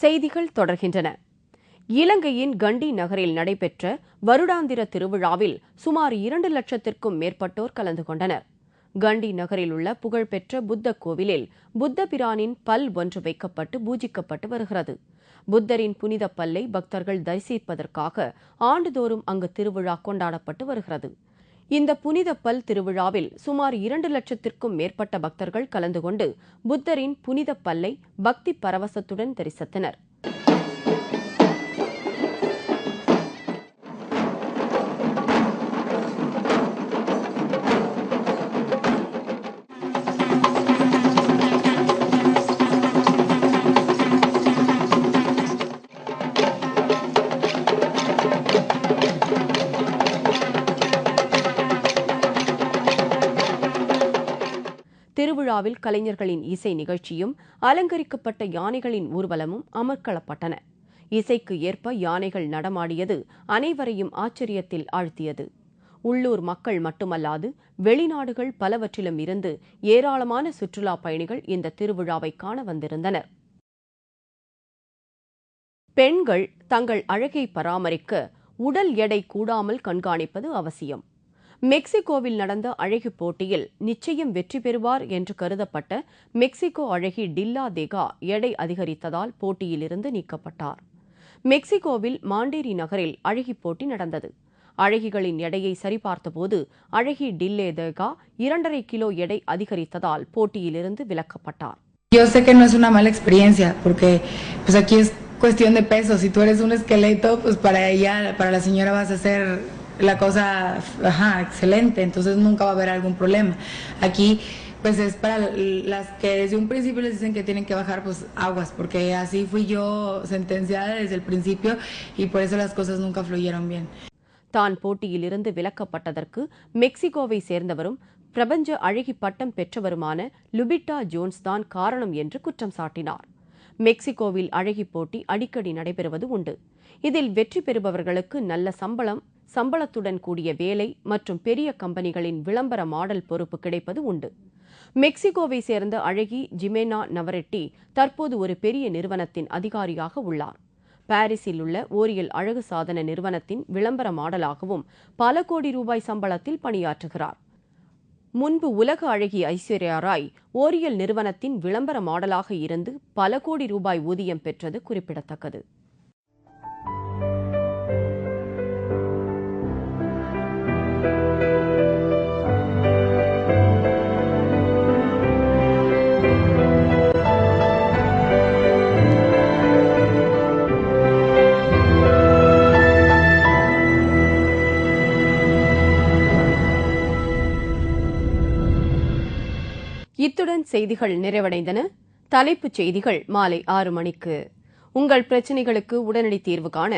செய்திகள் தொடர்கின்றன. இலங்கையின் கண்டி நகரில் நடைபெற்ற வருடாந்திர திருவிழாவில் சுமார் 2 லட்சத்திற்கும் மேற்பட்டோர் கலந்து கொண்டனர். கண்டி நகரில் உள்ள புகழ்பெற்ற புத்த கோவிலில் புத்த பிரானின் பல் ஒன்று வைக்கப்பட்டு பூஜிக்கப்பட்டு வருகிறது. புத்தரின் புனித பல்லை பக்தர்கள் தரிசிப்பதற்காக ஆண்டுதோறும் அங்கு திருவிழா கொண்டாடப்பட்டு வருகிறது. இந்த புனித பல் திருவிழாவில் சுமார் 2 லட்சத்திற்கும் மேற்பட்ட பக்தர்கள் கலந்து கொண்டு புத்தரின் புனித பல்லை பக்தி பரவசத்துடன் தரிசித்தனர். திருவிழாவில் கலைஞர்களின் இசை நிகழ்ச்சியும் அலங்கரிக்கப்பட்ட யானைகளின் ஊர்வலமும் அமர்க்களப்பட்டன. இசைக்கு ஏற்ப யானைகள் நடமாடியது அனைவரையும் ஆச்சரியத்தில் ஆழ்த்தியது. உள்ளூர் மக்கள் மட்டுமல்லாது வெளிநாடுகள் பலவற்றிலும் இருந்து ஏராளமான சுற்றுலா பயணிகள் இந்த திருவிழாவை காண வந்திருந்தனர். பெண்கள் தங்கள் அழகை பராமரிக்க உடல் எடை கூடாமல் கண்காணிப்பது அவசியம். மெக்சிகோவில் நடந்த அழகி போட்டியில் நிச்சயம் வெற்றி பெறுவார் என்று கருதப்பட்ட மெக்சிகோ அழகி டில்லா தேகா எடை அதிகரித்ததால் போட்டியிலிருந்து நீக்கப்பட்டார். மெக்சிகோவில் மாண்டேரி நகரில் அழகி போட்டி நடந்தது. அழகிகளின் எடையை சரிபார்த்தபோது அழகி டில்லே தேகா 2.5 கிலோ எடை அதிகரித்ததால் போட்டியிலிருந்து விலக்கப்பட்டார். Yo sé que no es una mala experiencia, porque pues aquí es cuestión de peso. Si tú eres un esqueleto, pues para ella, para la señora vas a hacer la cosa, excelente, entonces nunca va a haber algún problema. Aquí pues es para las que desde un principio les dicen que tienen que bajar, pues aguas, porque así fui yo sentenciada desde el principio y por eso las cosas nunca fluyeron bien. தான் போட்டியிலிருந்து விலக்கப்பட்டதற்கு மெக்சிகோவை சேர்ந்தவரும் பிரபஞ்ச அழகி பட்டம் பெற்றவருமான லுபிட்டா Jones தான் காரணம் என்று குற்றம் சாட்டினார். மெக்சிகோவில் அழகி போட்டி அடிக்கடி நடைபெறுவது உண்டு. இதில் வெற்றி பெறுபவர்களுக்கு நல்ல சம்பளத்துடன் கூடிய வேலை மற்றும் பெரிய கம்பெனிகளின் விளம்பர மாடல் பொறுப்பு கிடைப்பது உண்டு. மெக்சிகோவை சேர்ந்த அழகி ஜிமேனா நவரெட்டி தற்போது ஒரு பெரிய நிறுவனத்தின் அதிகாரியாக உள்ளார். பாரிஸில் உள்ள ஓரியல் அழகு சாதன நிறுவனத்தின் விளம்பர மாடலாகவும் பல கோடி ரூபாய் சம்பளத்தில் பணியாற்றுகிறார். முன்பு உலக அழகி ஐஸ்வர்யா ராய் ஓரியல் நிறுவனத்தின் விளம்பர மாடலாக இருந்து பல கோடி ரூபாய் ஊதியம் பெற்றது குறிப்பிடத்தக்கது. இத்துடன் செய்திகள் நிறைவடைந்தன. தலைப்புச் செய்திகள் மாலை 6 மணிக்கு. உங்கள் பிரச்சினைகளுக்கு உடனடி தீர்வு காண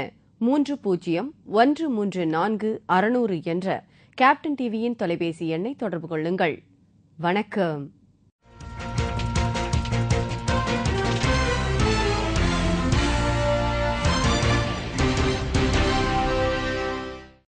30134600 என்ற கேப்டன் டிவியின் தொலைபேசி எண்ணை தொடர்பு கொள்ளுங்கள். வணக்கம்.